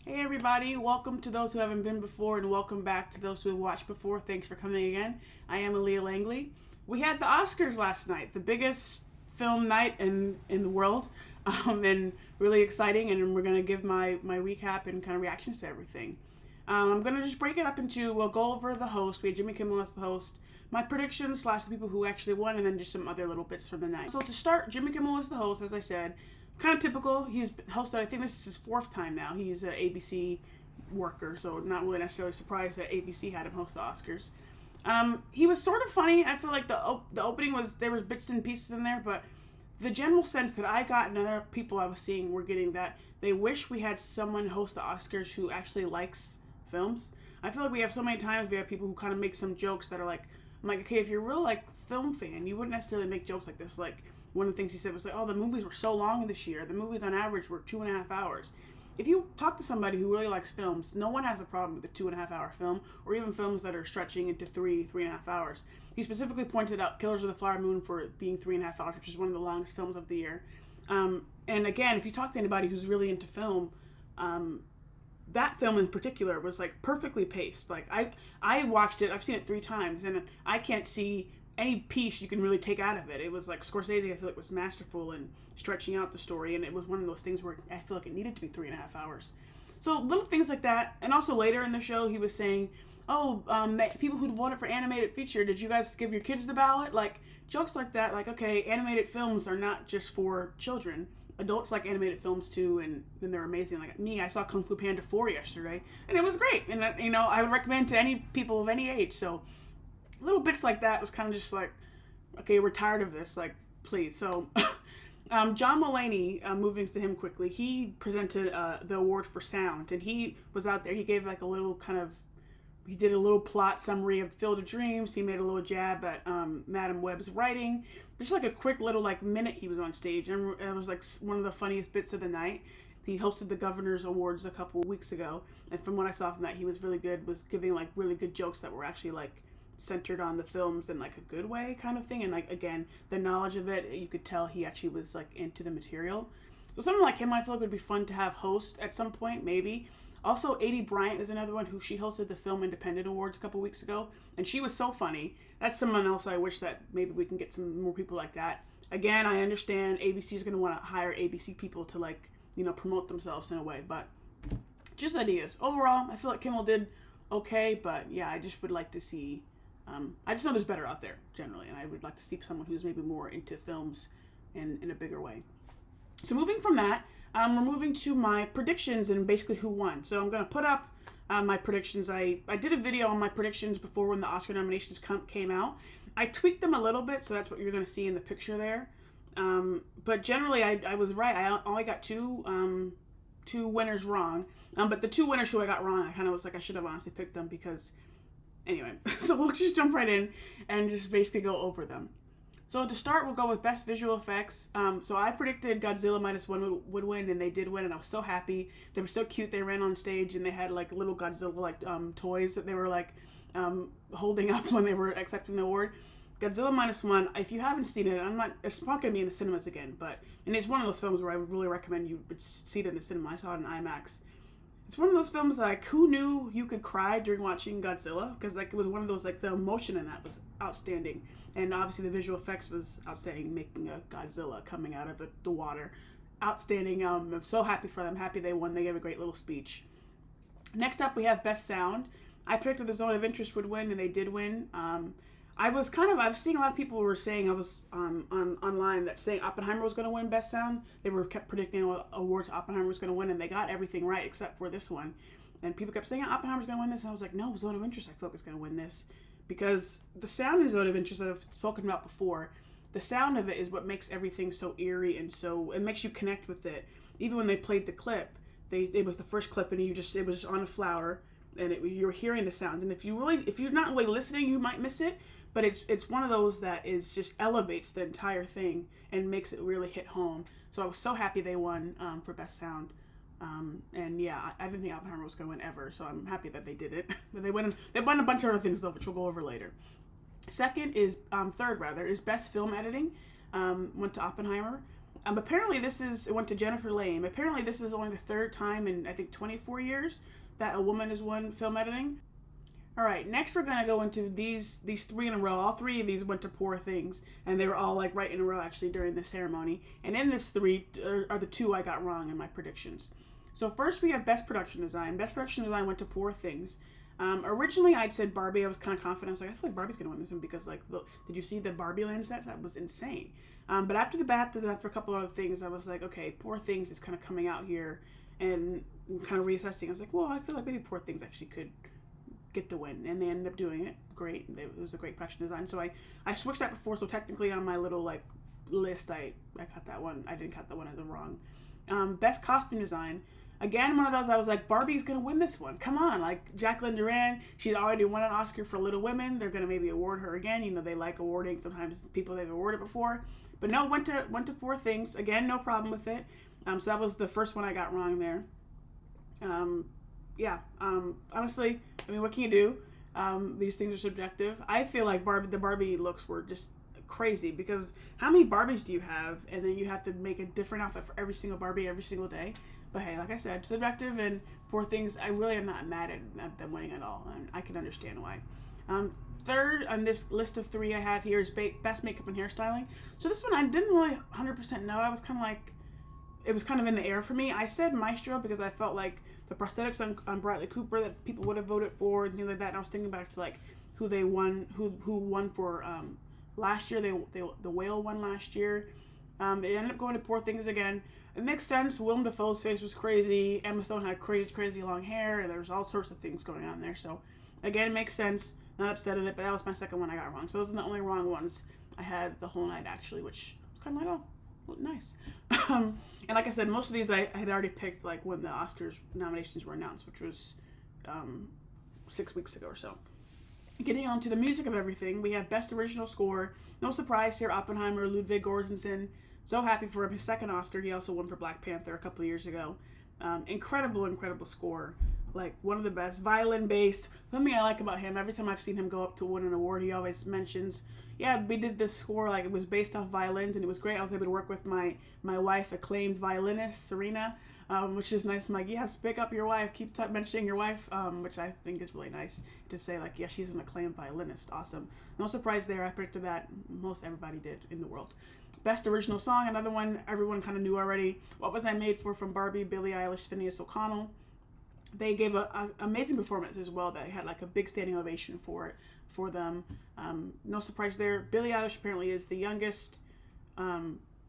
Hey everybody, welcome to those who haven't been before and welcome back to those who have watched before. Thanks for coming again. I am Aaliyah Langley. We had the Oscars last night, the biggest film night in the world, and really exciting, and we're going to give my recap and kind of reactions to everything. I'm going to just break it up into, we'll go over the host. We had Jimmy Kimmel as the host, my predictions slash the people who actually won, and then just some other little bits from the night. So to start, Jimmy Kimmel was the host, as I said. Kind of typical. He's hosted, I think this is his fourth time now. He's an ABC worker, so not really necessarily surprised that ABC had him host the Oscars. He was sort of funny. I feel like the opening was, there was bits and pieces in there, but the general sense that I got and other people I was seeing were getting that they wish we had someone host the Oscars who actually likes films. I feel like we have so many times we have people who kind of make some jokes that are like, I'm like, okay, if you're a real like film fan, you wouldn't necessarily make jokes like this. Like one of the things he said was like, oh, the movies were so long this year. The movies on average were 2.5 hours. If you talk to somebody who really likes films, no one has a problem with a 2.5 hour film, or even films that are stretching into 3.5 hours. He specifically pointed out Killers of the Flower Moon for being 3.5 hours, which is one of the longest films of the year. And again, if you talk to anybody who's really into film, that film in particular was like perfectly paced. Like I watched it, I've seen it 3 times, and I can't see any piece you can really take out of it. It was like Scorsese, I feel like, was masterful in stretching out the story, and it was one of those things where I feel like it needed to be 3.5 hours. So little things like that. And also later in the show, he was saying, oh, that people who voted for animated feature, did you guys give your kids the ballot? Like jokes like that, like, okay, animated films are not just for children. Adults like animated films too, and they're amazing. Like me, I saw Kung Fu Panda 4 yesterday, and it was great. And I would recommend to any people of any age. So little bits like that was kind of just like, okay, we're tired of this, like, please. So John Mulaney, moving to him quickly, he presented the award for sound, and he was out there. He gave like a little kind of, he did a little plot summary of Field of Dreams. He made a little jab at Madam Web's writing. Just like a quick little like minute he was on stage, and it was like one of the funniest bits of the night. He hosted the Governor's Awards a couple weeks ago, and from what I saw from that, he was really good. Was giving like really good jokes that were actually like centered on the films in like a good way kind of thing, and like again the knowledge of it, you could tell he actually was like into the material. So someone like him I feel like would be fun to have host at some point, maybe. Also, Adie Bryant is another one who she hosted the Film Independent Awards a couple weeks ago, and she was so funny. That's someone else I wish that maybe we can get some more people like that. Again, I understand ABC is going to want to hire ABC people to like, promote themselves in a way, but just ideas. Overall, I feel like Kimmel did okay, but yeah, I just would like to see I just know there's better out there generally, and I would like to see someone who's maybe more into films in a bigger way. So moving from that, we're moving to my predictions and basically who won. So I'm going to put up my predictions. I did a video on my predictions before when the Oscar nominations came out. I tweaked them a little bit, so that's what you're going to see in the picture there. But generally, I was right. I only got two winners wrong. But the 2 winners who I got wrong, I kind of was like, I should have honestly picked them because anyway, so we'll just jump right in and just basically go over them. So to start, we'll go with Best Visual Effects. So I predicted Godzilla -1 would win, and they did win, and I was so happy. They were so cute. They ran on stage, and they had like little Godzilla like toys that they were like holding up when they were accepting the award. Godzilla -1. If you haven't seen it, it's not going to be in the cinemas again, and it's one of those films where I would really recommend you see it in the cinema. I saw it in IMAX. It's one of those films like, who knew you could cry during watching Godzilla? Because like it was one of those, like, the emotion in that was outstanding, and obviously the visual effects was outstanding, making a Godzilla coming out of the water, outstanding. I'm so happy for them. Happy they won. They gave a great little speech. Next up, we have Best Sound. I predicted the Zone of Interest would win, and they did win. I was seeing a lot of people were saying, I was online that saying Oppenheimer was going to win Best Sound. They kept predicting what awards Oppenheimer was going to win, and they got everything right except for this one. And people kept saying Oppenheimer's going to win this, and I was like, no, Zone of Interest I feel like is going to win this, because the sound in Zone of Interest that I've spoken about before, the sound of it is what makes everything so eerie, and so it makes you connect with it. Even when they played the clip, it was the first clip, and it was just on a flower, and you were hearing the sounds. And if you're not really listening, you might miss it. But it's one of those that is just elevates the entire thing and makes it really hit home. So I was so happy they won for Best Sound. And yeah, I didn't think Oppenheimer was going to win ever, so I'm happy that they did it. They won a bunch of other things though, which we'll go over later. Third is Best Film Editing. Went to Oppenheimer. Apparently it went to Jennifer Lame. Apparently this is only the third time in, I think, 24 years that a woman has won film editing. All right, next we're gonna go into these three in a row. All three of these went to Poor Things, and they were all like right in a row actually during the ceremony. And in this three are the two I got wrong in my predictions. So first we have Best Production Design. Best Production Design went to Poor Things. Originally I'd said Barbie. I was kind of confident. I was like, I feel like Barbie's gonna win this one because like, look, did you see the Barbie land sets? That was insane. But after after a couple other things, I was like, okay, Poor Things is kind of coming out here and kind of reassessing. I was like, well, I feel like maybe Poor Things actually could get the win, and they ended up doing it. Great. It was a great production design. So I switched that before, so technically on my little like list I cut that one. I didn't cut that one as a wrong. Best Costume Design, again, one of those I was like, Barbie's gonna win this one. Come on, like Jacqueline Duran, she's already won an Oscar for Little Women. They're gonna maybe award her again. You know, they like awarding sometimes people they've awarded before. But no, went to Poor Things. Again, no problem with it. So that was the first one I got wrong there. Honestly, I mean, what can you do? These things are subjective. I feel like the Barbie looks were just crazy because how many Barbies do you have? And then you have to make a different outfit for every single Barbie every single day. But hey, like I said, subjective, and Poor Things, I really am not mad at them winning at all. And I can understand why. Third on this list of three I have here is Best Makeup and Hairstyling. So this one I didn't really 100% know. I was kind of like, it was kind of in the air for me. I said Maestro because I felt like the prosthetics on Bradley Cooper that people would have voted for and things like that. And I was thinking back to like who won for last year. The Whale won last year. It ended up going to Poor Things again. It makes sense. Willem Dafoe's face was crazy. Emma Stone had crazy long hair. And there's all sorts of things going on there. So again, it makes sense. Not upset at it, but that was my second one I got wrong. So those are the only wrong ones I had the whole night actually, which was kind of like, oh, well, nice. And like I said, most of these I had already picked like when the Oscars nominations were announced, which was 6 weeks ago or so. Getting on to the music of everything, we have Best Original Score. No surprise here, Oppenheimer, Ludwig Göransson. So happy for him. His second Oscar. He also won for Black Panther a couple of years ago. Incredible score. Like one of the best, violin based. One thing I like about him, every time I've seen him go up to win an award, he always mentions, yeah, we did this score, like it was based off violins and it was great. I was able to work with my wife, acclaimed violinist, Serena, which is nice. I'm like, yes, pick up your wife, keep mentioning your wife, which I think is really nice to say, like, yeah, she's an acclaimed violinist. Awesome. No surprise there. I predicted that. Most everybody did in the world. Best Original Song, another one everyone kind of knew already. What Was I Made For from Barbie, Billie Eilish, Phineas O'Connell. They gave an amazing performance as well. They had like a big standing ovation for them. No surprise there. Billie Eilish apparently is the youngest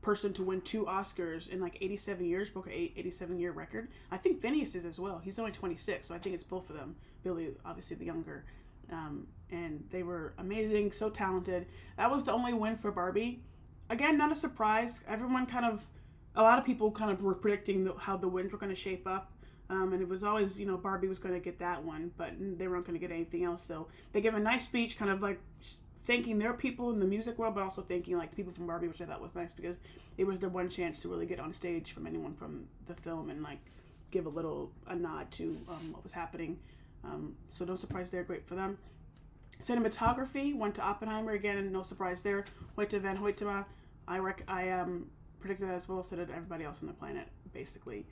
person to win 2 Oscars in like 87 years, broke an 87-year record. I think Phineas is as well. He's only 26, so I think it's both of them. Billie, obviously the younger. And they were amazing, so talented. That was the only win for Barbie. Again, not a surprise. A lot of people kind of were predicting how the wins were going to shape up. And it was always, Barbie was going to get that one, but they weren't going to get anything else. So they gave a nice speech, kind of like thanking their people in the music world, but also thanking like people from Barbie, which I thought was nice because it was their one chance to really get on stage from anyone from the film and like give a nod to what was happening. So no surprise there, great for them. Cinematography went to Oppenheimer again, and no surprise there. Hoyte van Hoytema. I predicted that as well, so did everybody else on the planet, basically.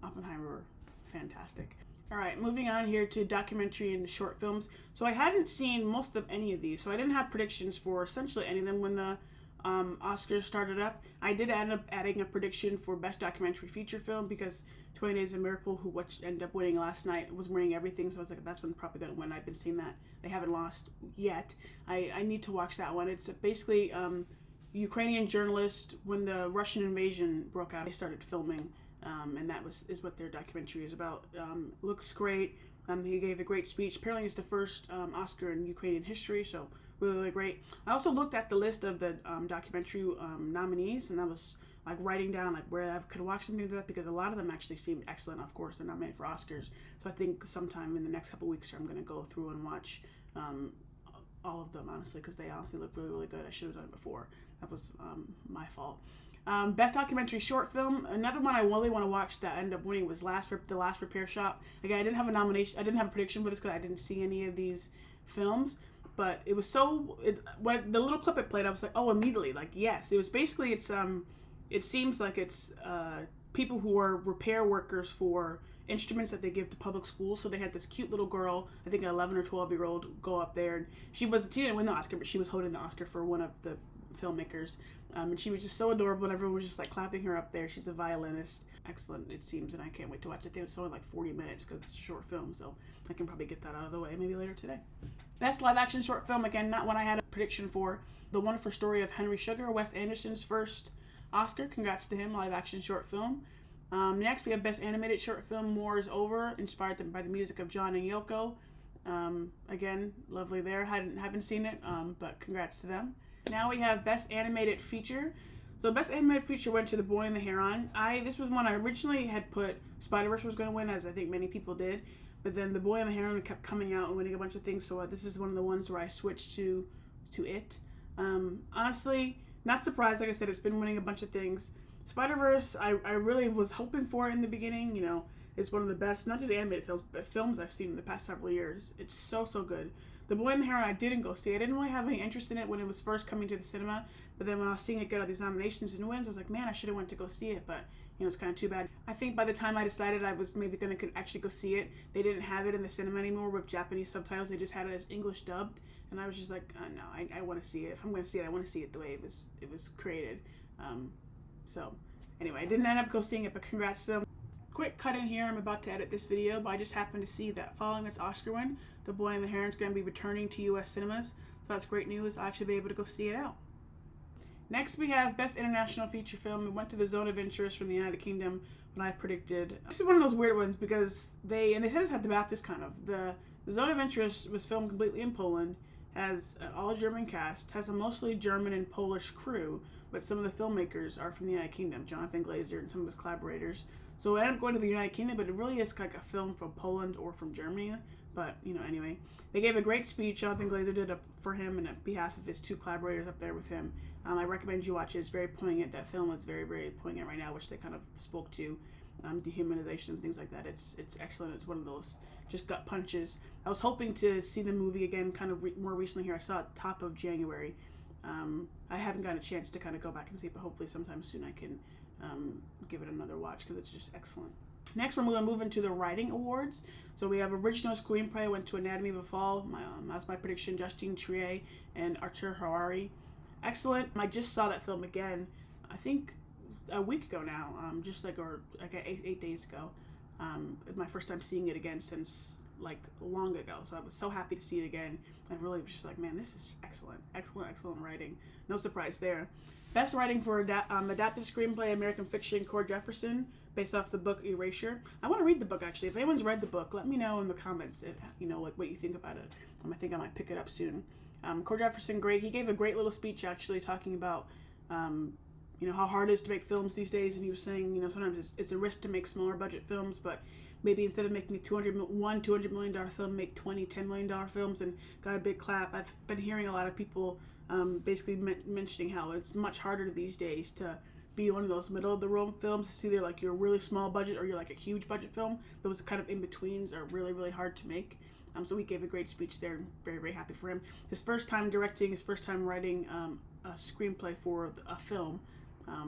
Oppenheimer, fantastic. All right, moving on here to documentary and the short films. So I hadn't seen most of any of these, so I didn't have predictions for essentially any of them when the Oscars started up. I did end up adding a prediction for Best Documentary Feature Film because 20 Days of Miracle, who ended up winning last night, was winning everything, so I was like, that's one probably going to win. I've been seeing that. They haven't lost yet. I need to watch that one. It's basically Ukrainian journalist, when the Russian invasion broke out, they started filming. And that is what their documentary is about. Looks great. He gave a great speech. Apparently, it's the first Oscar in Ukrainian history, so really great. I also looked at the list of the documentary nominees, and I was like writing down like where I could watch something like that because a lot of them actually seemed excellent. Of course, they're nominated for Oscars, so I think sometime in the next couple weeks here, I'm going to go through and watch all of them honestly because they honestly look really good. I should have done it before. That was my fault. Best documentary short film. Another one I really want to watch that ended up winning was The Last Repair Shop. Again, I didn't have a nomination. I didn't have a prediction for this because I didn't see any of these films. But it was when the little clip it played, I was like, oh, immediately, like yes. It was basically it's it seems like it's people who are repair workers for instruments that they give to public schools. So they had this cute little girl, I think an 11 or 12-year-old, go up there, and she didn't win the Oscar, but she was holding the Oscar for one of the filmmakers, and she was just so adorable, and everyone was just like clapping her up there. She's a violinist. Excellent, it seems, and I can't wait to watch it. I think it's only like 40 minutes because it's a short film, so I can probably get that out of the way maybe later today. Best live action short film, again, not one I had a prediction for. The Wonderful Story of Henry Sugar, Wes Anderson's first Oscar. Congrats to him, live action short film. Next, we have Best Animated Short Film, War is Over, inspired by the music of John and Yoko. Again, lovely there. Haven't seen it, but congrats to them. Now we have Best Animated Feature. So Best Animated Feature went to The Boy and the Heron. This was one I originally had put Spider-Verse was going to win, as I think many people did. But then The Boy and the Heron kept coming out and winning a bunch of things. So this is one of the ones where I switched to it. Honestly, not surprised. Like I said, it's been winning a bunch of things. Spider-Verse, I really was hoping for it in the beginning. You know, it's one of the best, not just animated films, but films I've seen in the past several years. It's so, so good. The Boy and the Heron, I didn't go see. I didn't really have any interest in it when it was first coming to the cinema. But then when I was seeing it get all these nominations and wins, I was like, man, I should have went to go see it. But, you know, it's kind of too bad. I think by the time I decided I was maybe going to actually go see it, they didn't have it in the cinema anymore with Japanese subtitles. They just had it as English dubbed. And I was just like, no, I want to see it. If I'm going to see it, I want to see it the way it was created. So, anyway, I didn't end up go seeing it, but congrats to them. Quick cut in here, I'm about to edit this video, but I just happened to see that following its Oscar win, The Boy and the Heron is going to be returning to U.S. cinemas, so that's great news. I'll actually be able to go see it out. Next, we have Best International Feature Film. It went to The Zone of Interest from the United Kingdom when I predicted. This is one of those weird ones because they said this had the Baptist kind of. The Zone of Interest was filmed completely in Poland, has an all-German cast, has a mostly German and Polish crew, but some of the filmmakers are from the United Kingdom, Jonathan Glazer and some of his collaborators. So I ended up going to the United Kingdom, but it really is like a film from Poland or from Germany. But, you know, anyway. They gave a great speech. Jonathan Glazer did for him and on behalf of his two collaborators up there with him. I recommend you watch it. It's very poignant. That film is very, very poignant right now, which they kind of spoke to. Dehumanization and things like that. It's excellent. It's one of those just gut punches. I was hoping to see the movie again kind of more recently here. I saw it top of January. I haven't gotten a chance to kind of go back and see it, but hopefully sometime soon I can give it another watch because it's just excellent. Next, we're going to move into the writing awards. So we have original screenplay went to Anatomy of a Fall. That's my prediction. Justine Triet and Artur Harari. Excellent. I just saw that film again, I think a week ago now, just like 8 days ago. My first time seeing it again since like long ago. So I was so happy to see it again. I really was just like, man, this is excellent. Excellent writing. No surprise there. Best writing for adapted screenplay, American Fiction, Cord Jefferson, based off the book Erasure. I want to read the book, actually. If anyone's read the book, let me know in the comments, like what you think about it. I think I might pick it up soon. Cord Jefferson, great. He gave a great little speech, actually, talking about, how hard it is to make films these days. And he was saying, sometimes it's a risk to make smaller budget films, but maybe instead of making a $200 million film, make $10 million films, and got a big clap. I've been hearing a lot of people basically mentioning how it's much harder these days to be one of those middle of the road films. It's either like you're a really small budget or you're like a huge budget film. Those kind of in-betweens are really, really hard to make. So he gave a great speech there. I'm very, very happy for him. His first time directing, his first time writing a screenplay for a film.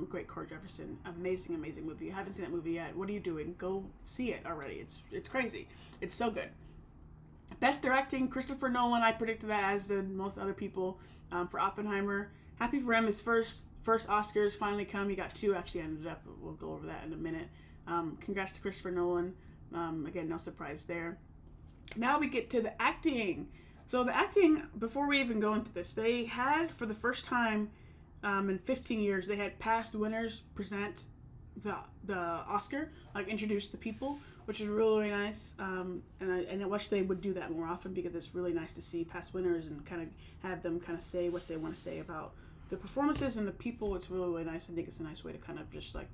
Great. Cord Jefferson. Amazing movie. If you haven't seen that movie yet, what are you doing? Go see it already. It's crazy. It's so good. Best directing, Christopher Nolan. I predicted that, as did most other people, for Oppenheimer. Happy for him. His first Oscars finally come. He got 2 actually ended up. We'll go over that in a minute. Congrats to Christopher Nolan. Again, no surprise there. Now we get to the acting. So the acting, before we even go into this, they had, for the first time in 15 years, they had past winners present the Oscar, like introduce the people, which is really, really nice. And I wish they would do that more often, because it's really nice to see past winners and kind of have them kind of say what they want to say about the performances and the people. It's really, really nice. I think it's a nice way to kind of just like,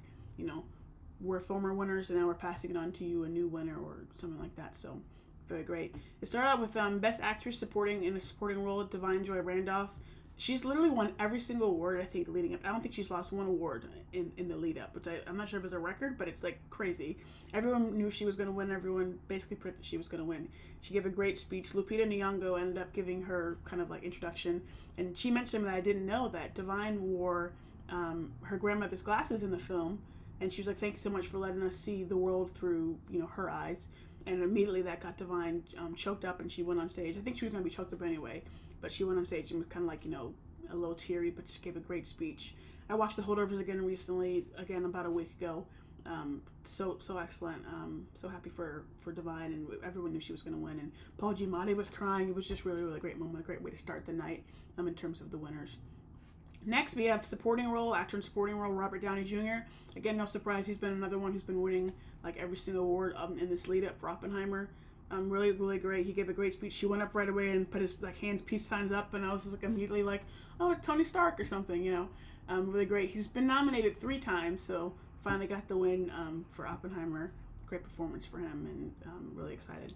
we're former winners and now we're passing it on to you, a new winner or something like that. So very great. It started out with Best Actress Supporting in a Supporting Role, Divine Joy Randolph. She's literally won every single award, I think, leading up. I don't think she's lost one award in the lead up, which I'm not sure if it's a record, but it's like crazy. Everyone knew she was going to win. Everyone basically predicted she was going to win. She gave a great speech. Lupita Nyong'o ended up giving her kind of like introduction, and she mentioned that I didn't know that Divine wore her grandmother's glasses in the film, and she was like, "Thank you so much for letting us see the world through, her eyes." And immediately that got Divine choked up, and she went on stage. I think she was going to be choked up anyway, but she went on stage and was kind of like, a little teary, but just gave a great speech. I watched the holdovers again recently, about a week ago. So excellent. So happy for Divine, and everyone knew she was going to win. And Paul Giamatti was crying. It was just really, really great moment, a great way to start the night in terms of the winners. Next, we have supporting role, actor in supporting role, Robert Downey Jr. Again, no surprise, he's been another one who's been winning like every single award in this lead up for Oppenheimer. Really, really great. He gave a great speech. She went up right away and put his hands, peace signs up, and I was just immediately oh, it's Tony Stark or something, Really great. He's been nominated 3 times, so finally got the win for Oppenheimer. Great performance for him, and really excited.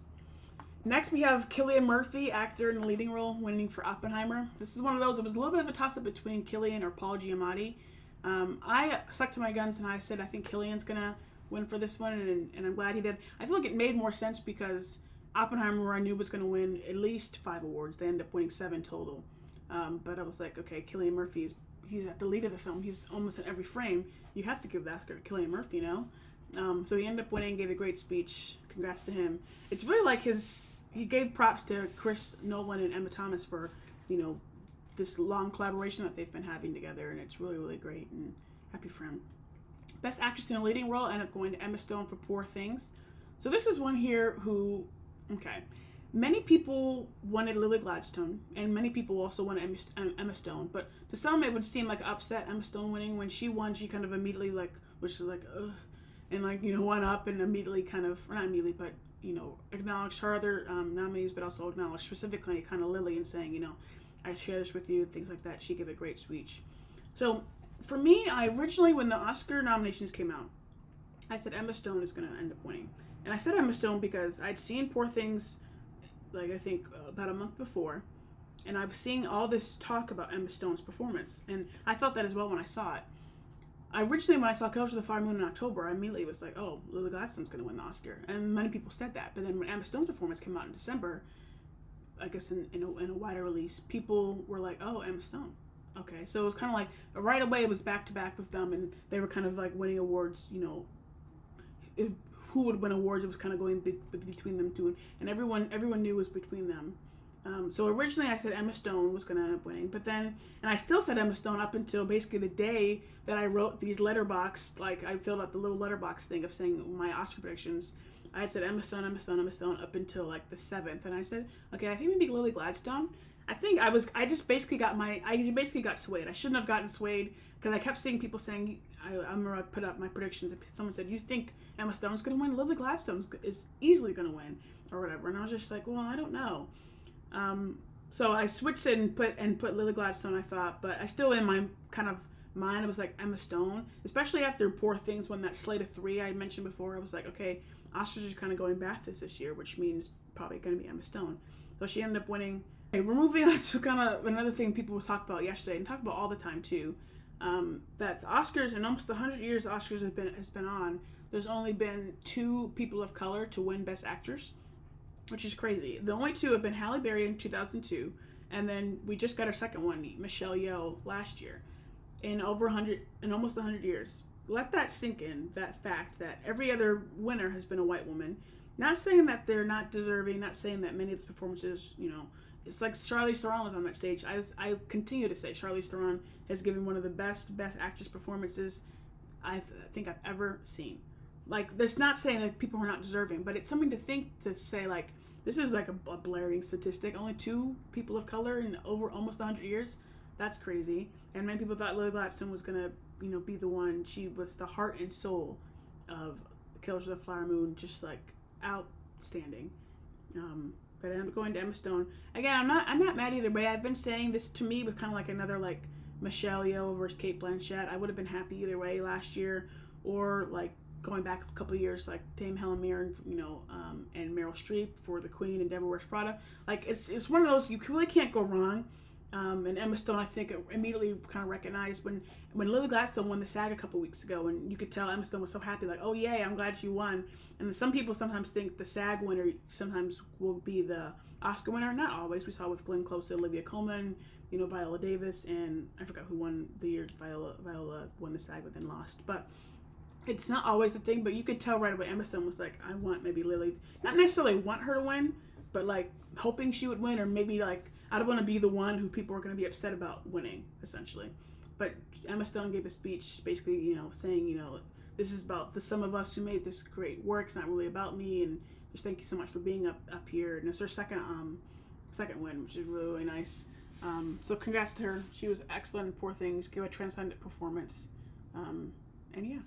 Next, we have Cillian Murphy, actor in the leading role, winning for Oppenheimer. This is one of those, it was a little bit of a toss-up between Cillian or Paul Giamatti. I stuck to my guns, and I said I think Cillian's going to win for this one, and I'm glad he did. I feel like it made more sense because Oppenheimer, I knew was going to win at least 5 awards. They ended up winning 7 total. But I was like, okay, Cillian Murphy, he's at the lead of the film. He's almost in every frame. You have to give the Oscar to Cillian Murphy, So he ended up winning, gave a great speech. Congrats to him. It's really like he gave props to Chris Nolan and Emma Thomas for, this long collaboration that they've been having together, and it's really, really great, and happy for him. Best Actress in a Leading Role ended up going to Emma Stone for Poor Things. So this is one here who, many people wanted Lily Gladstone, and many people also wanted Emma Stone, but to some it would seem like upset Emma Stone winning. When she won, she kind of immediately was ugh, and went up and immediately kind of, or not immediately, but acknowledged her other nominees, but also acknowledged specifically kind of Lily and saying, I share this with you, things like that. She gave a great speech. So for me, I originally, when the Oscar nominations came out, I said Emma Stone is going to end up winning. And I said Emma Stone because I'd seen Poor Things, I think about a month before, and I was seeing all this talk about Emma Stone's performance, and I felt that as well when I saw it. Originally, when I saw Killers of the Flower Moon in October, I immediately was like, oh, Lily Gladstone's going to win the Oscar. And many people said that. But then when Emma Stone's performance came out in December, I guess in a wider release, people were like, oh, Emma Stone. Okay, so it was kind of like, right away it was back-to-back with them, and they were kind of winning awards, who would win awards, it was kind of going between them two, and everyone knew it was between them. So originally I said Emma Stone was going to end up winning, but then, and I still said Emma Stone up until basically the day that I wrote these letterbox, I filled out the little letterbox thing of saying my Oscar predictions. I had said Emma Stone up until the 7th, and I said, okay, I think maybe Lily Gladstone. I basically got swayed. I shouldn't have gotten swayed because I kept seeing people saying, I remember I put up my predictions, and someone said, you think Emma Stone's going to win? Lily Gladstone is easily going to win, or whatever. And I was just like, well, I don't know. So I switched it and put Lily Gladstone, I thought, but I still, in my kind of mind, it was like Emma Stone, especially after Poor Things won that slate of 3 I mentioned before. I was like, okay, Oscars are kind of going BAFTAs this year, which means probably going to be Emma Stone. So she ended up winning. Okay, we're moving on to kind of another thing people will talk about yesterday and talk about all the time too. That the Oscars, in almost the 100 years the Oscars has been on, there's only been 2 people of color to win Best Actors, which is crazy. The only 2 have been Halle Berry in 2002, and then we just got our second one, Michelle Yeoh, last year. In almost 100 years. Let that sink in, that fact that every other winner has been a white woman. Not saying that they're not deserving, not saying that many of the performances, it's like Charlize Theron was on that stage. I continue to say Charlize Theron has given one of the best actress performances I think I've ever seen. That's not saying that people are not deserving, but it's something to think, to say, this is a blaring statistic. Only 2 people of color in over almost 100 years. That's crazy. And many people thought Lily Gladstone was going to, be the one. She was the heart and soul of Killers of the Flower Moon, just outstanding. But I'm going to Emma Stone. Again, I'm not mad either way. I've been saying this, to me was kind of another Michelle Yeoh versus Cate Blanchett. I would have been happy either way last year, or going back a couple of years, Dame Helen Mirren, and Meryl Streep for The Queen and Devil Wears Prada. It's one of those you really can't go wrong. And Emma Stone, I think, immediately kind of recognized when Lily Gladstone won the SAG a couple weeks ago, and you could tell Emma Stone was so happy, oh yay, I'm glad you won. And some people sometimes think the SAG winner sometimes will be the Oscar winner. Not always. We saw with Glenn Close, Olivia Colman, Viola Davis, and I forgot who won the year Viola won the SAG but then lost. But it's not always the thing, but you could tell right away Emma Stone was like, I want maybe Lily, not necessarily want her to win, but like hoping she would win, or maybe like, I don't want to be the one who people are going to be upset about winning, essentially. But Emma Stone gave a speech basically, saying, this is about the some of us who made this great work. It's not really about me, and just thank you so much for being up here. And it's her second win, which is really, really nice. So congrats to her. She was excellent in Poor Things. Gave a transcendent performance. And yeah.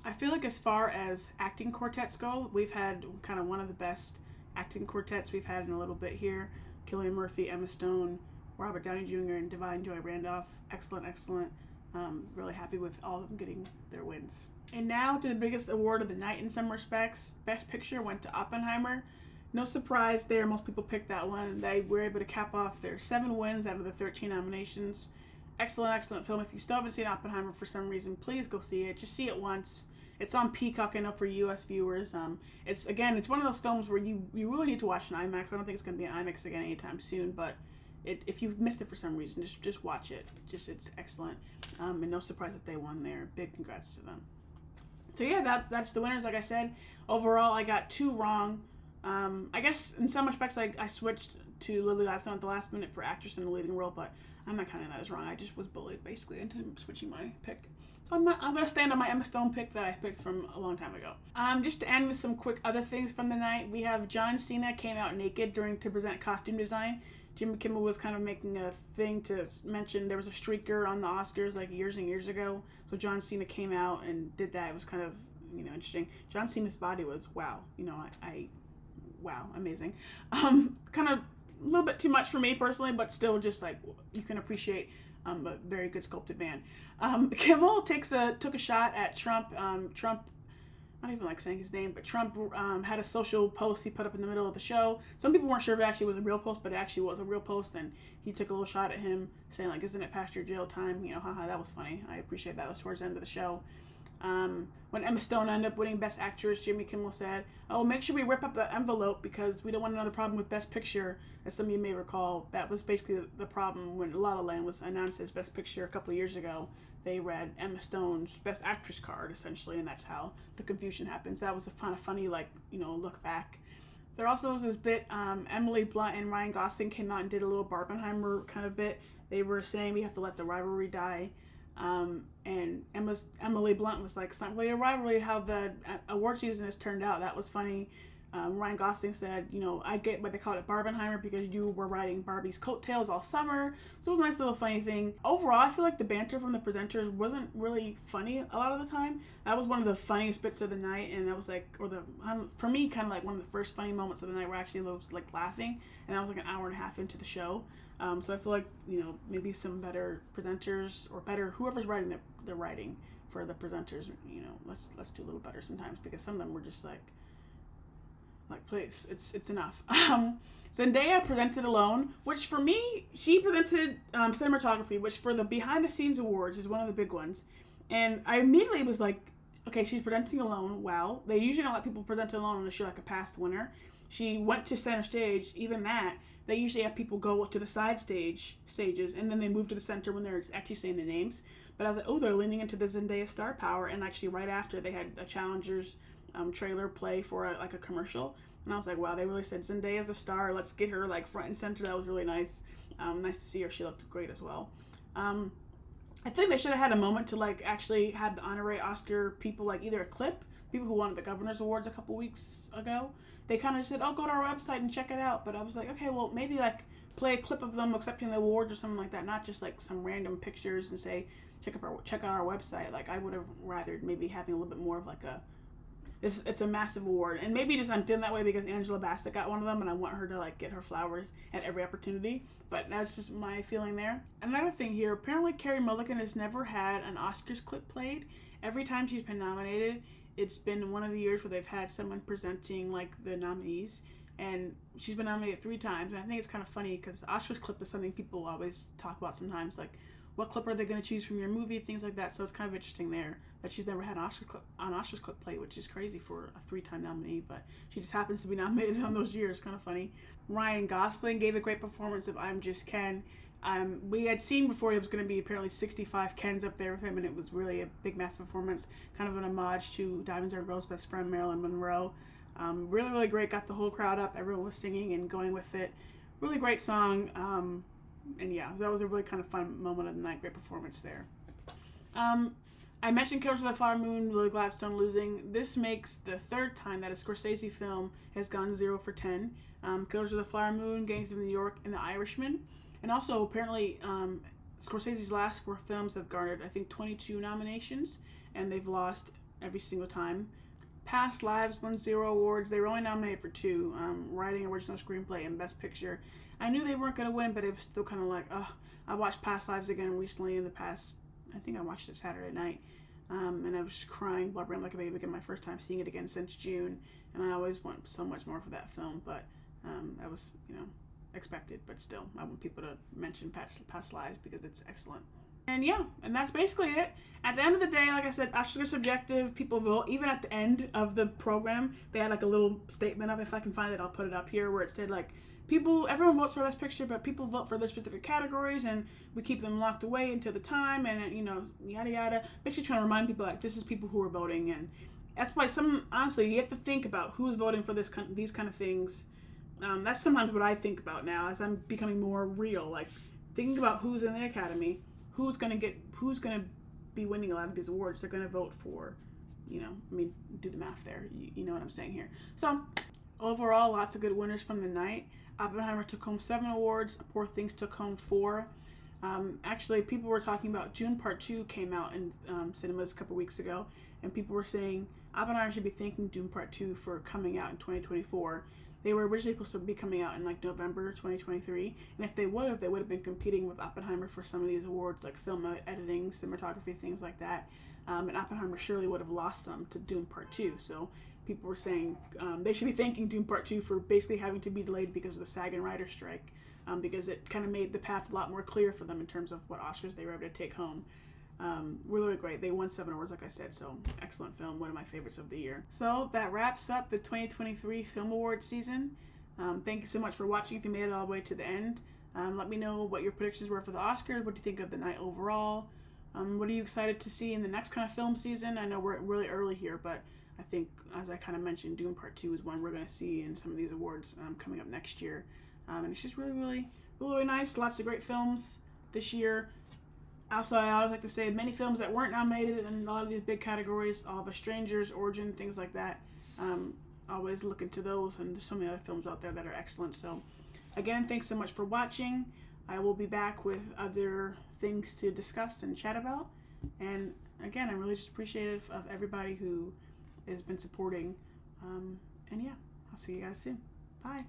I feel like as far as acting quartets go, we've had kind of one of the best acting quartets we've had in a little bit here. Cillian Murphy, Emma Stone, Robert Downey Jr., and Divine Joy Randolph. Excellent, excellent. Really happy with all of them getting their wins. And now to the biggest award of the night in some respects. Best Picture went to Oppenheimer. No surprise there. Most people picked that one. They were able to cap off their 7 wins out of the 13 nominations. Excellent, excellent film. If you still haven't seen Oppenheimer for some reason, please go see it. Just see it once. It's on Peacock, I know, for U.S. viewers. It's one of those films where you really need to watch in IMAX. I don't think it's going to be in IMAX again anytime soon, but if you've missed it for some reason, just watch it. It's excellent. And no surprise that they won there. Big congrats to them. So yeah, that's the winners. Like I said, overall I got 2 wrong. I guess in some respects I switched to Lily Gladstone at the last minute for actress in the leading role, but I'm not counting that as wrong. I just was bullied basically into switching my pick. So I'm going to stand on my Emma Stone pick that I picked from a long time ago. Just to end with some quick other things from the night, we have John Cena came out naked to present costume design. Jimmy Kimmel was kind of making a thing to mention there was a streaker on the Oscars like years and years ago. So John Cena came out and did that. It was kind of, interesting. John Cena's body was wow. Wow, amazing. Kind of a little bit too much for me personally, but still just like you can appreciate a very good sculpted man. Kimmel took a shot at Trump. Trump, I don't even like saying his name, but Trump had a social post he put up in the middle of the show. Some people weren't sure if it actually was a real post, but it actually was a real post, and he took a little shot at him, saying like, "Isn't it past your jail time?" Haha, that was funny. I appreciate that. That was towards the end of the show. When Emma Stone ended up winning Best Actress, Jimmy Kimmel said, "Oh, make sure we rip up the envelope because we don't want another problem with Best Picture." As some of you may recall, that was basically the problem when La La Land was announced as Best Picture a couple of years ago. They read Emma Stone's Best Actress card, essentially, and that's how the confusion happens. That was a kind of funny, look back. There also was this bit, Emily Blunt and Ryan Gosling came out and did a little Barbenheimer kind of bit. They were saying we have to let the rivalry die. And Emily Blunt was like, it's not really a rivalry how the award season has turned out. That was funny. Ryan Gosling said, I get why they call it Barbenheimer because you were riding Barbie's coattails all summer. So it was a nice little funny thing. Overall, I feel like the banter from the presenters wasn't really funny a lot of the time. That was one of the funniest bits of the night, and that was like, for me, kind of like one of the first funny moments of the night where I actually was like laughing, and that was like an hour and a half into the show. So I feel like, maybe some better presenters or better whoever's writing the writing for the presenters, let's do a little better sometimes, because some of them were just like please, it's enough. Zendaya presented alone, which for me, she presented cinematography, which for the behind the scenes awards is one of the big ones. And I immediately was like, okay, she's presenting alone. Wow. They usually don't let people present alone on a show like a past winner. She went to center stage. Even that, they usually have people go to the side stages, and then they move to the center when they're actually saying the names. But I was like, oh, they're leaning into the Zendaya star power. And actually right after, they had a Challengers trailer play for a commercial, and I was like, wow, they really said Zendaya's a star, let's get her like front and center. That was really nice. Nice to see her. She looked great as well. I think they should have had a moment to like actually have the honorary Oscar people, like either a clip, people who won the Governor's Awards a couple weeks ago. They kind of said, oh, go to our website and check it out. But I was like, okay, well, maybe like play a clip of them accepting the awards or something like that, not just like some random pictures and say check out our website. Like I would have rathered maybe having a little bit more of like it's a massive award, and maybe just I'm feeling that way because Angela Bassett got one of them, and I want her to like get her flowers at every opportunity. But that's just my feeling there. Another thing here, apparently Carey Mulligan has never had an Oscars clip played. Every time she's been nominated, it's been one of the years where they've had someone presenting like the nominees, and she's been nominated 3 times. And I think it's kind of funny because the Oscars clip is something people always talk about sometimes, like what clip are they going to choose from your movie, things like that. So it's kind of interesting there that she's never had an Oscars clip play, which is crazy for a 3-time nominee, but she just happens to be nominated on those years. Kind of funny. Ryan Gosling gave a great performance of I'm Just Ken. We had seen before it was going to be apparently 65 Kens up there with him, and it was really a big, massive performance, kind of an homage to Diamonds Are a Girl's best friend, Marilyn Monroe. Really, really great. Got the whole crowd up. Everyone was singing and going with it. Really great song. And yeah, that was a really kind of fun moment of the night. Great performance there. I mentioned Killers of the Flower Moon, Lily Gladstone losing. This makes the third time that a Scorsese film has gone 0 for 10. Killers of the Flower Moon, Gangs of New York, and The Irishman. And also, apparently, Scorsese's last 4 films have garnered, I think, 22 nominations, and they've lost every single time. Past Lives won 0 awards. They were only nominated for 2, Writing, Original Screenplay, and Best Picture. I knew they weren't going to win, but it was still kind of like, I watched Past Lives again recently in the past, I think I watched it Saturday night, and I was just crying, blubbering like a baby again, my first time seeing it again since June, and I always want so much more for that film, but that was, expected, but still, I want people to mention Past Lives because it's excellent. And yeah, and that's basically it. At the end of the day, like I said, Oscars are subjective. People vote. Even at the end of the program, they had like a little statement of, if I can find it, I'll put it up here, where it said like, everyone votes for Best Picture, but people vote for their specific categories, and we keep them locked away until the time, and yada yada. Basically trying to remind people like this is people who are voting, and that's why honestly, you have to think about who's voting for these kind of things. That's sometimes what I think about now as I'm becoming more real, like thinking about who's in the Academy, who's gonna be winning a lot of these awards. They're gonna vote for, do the math there. You know what I'm saying here. So overall, lots of good winners from the night. Oppenheimer took home 7 awards. Poor Things took home 4. Actually, people were talking about Dune Part 2 came out in cinemas a couple weeks ago, and people were saying Oppenheimer should be thanking Dune Part 2 for coming out in 2024. They were originally supposed to be coming out in like November 2023, and if they would have been competing with Oppenheimer for some of these awards, like film editing, cinematography, things like that. And Oppenheimer surely would have lost some to Dune Part 2. So people were saying they should be thanking Dune Part 2 for basically having to be delayed because of the SAG and writer strike, because it kind of made the path a lot more clear for them in terms of what Oscars they were able to take home. Really great. They won 7 awards, like I said, so excellent film, one of my favorites of the year. So that wraps up the 2023 Film Awards season. Thank you so much for watching. If you made it all the way to the end, let me know what your predictions were for the Oscars. What do you think of the night overall? What are you excited to see in the next kind of film season? I know we're really early here, but I think, as I kind of mentioned, Dune Part 2 is one we're going to see in some of these awards coming up next year. And it's just really, really, really, really nice. Lots of great films this year. Also, I always like to say many films that weren't nominated in a lot of these big categories, All of Us Strangers, Origin, things like that. Always look into those, and there's so many other films out there that are excellent. So, again, thanks so much for watching. I will be back with other things to discuss and chat about. And again, I'm really just appreciative of everybody who has been supporting. And yeah, I'll see you guys soon. Bye.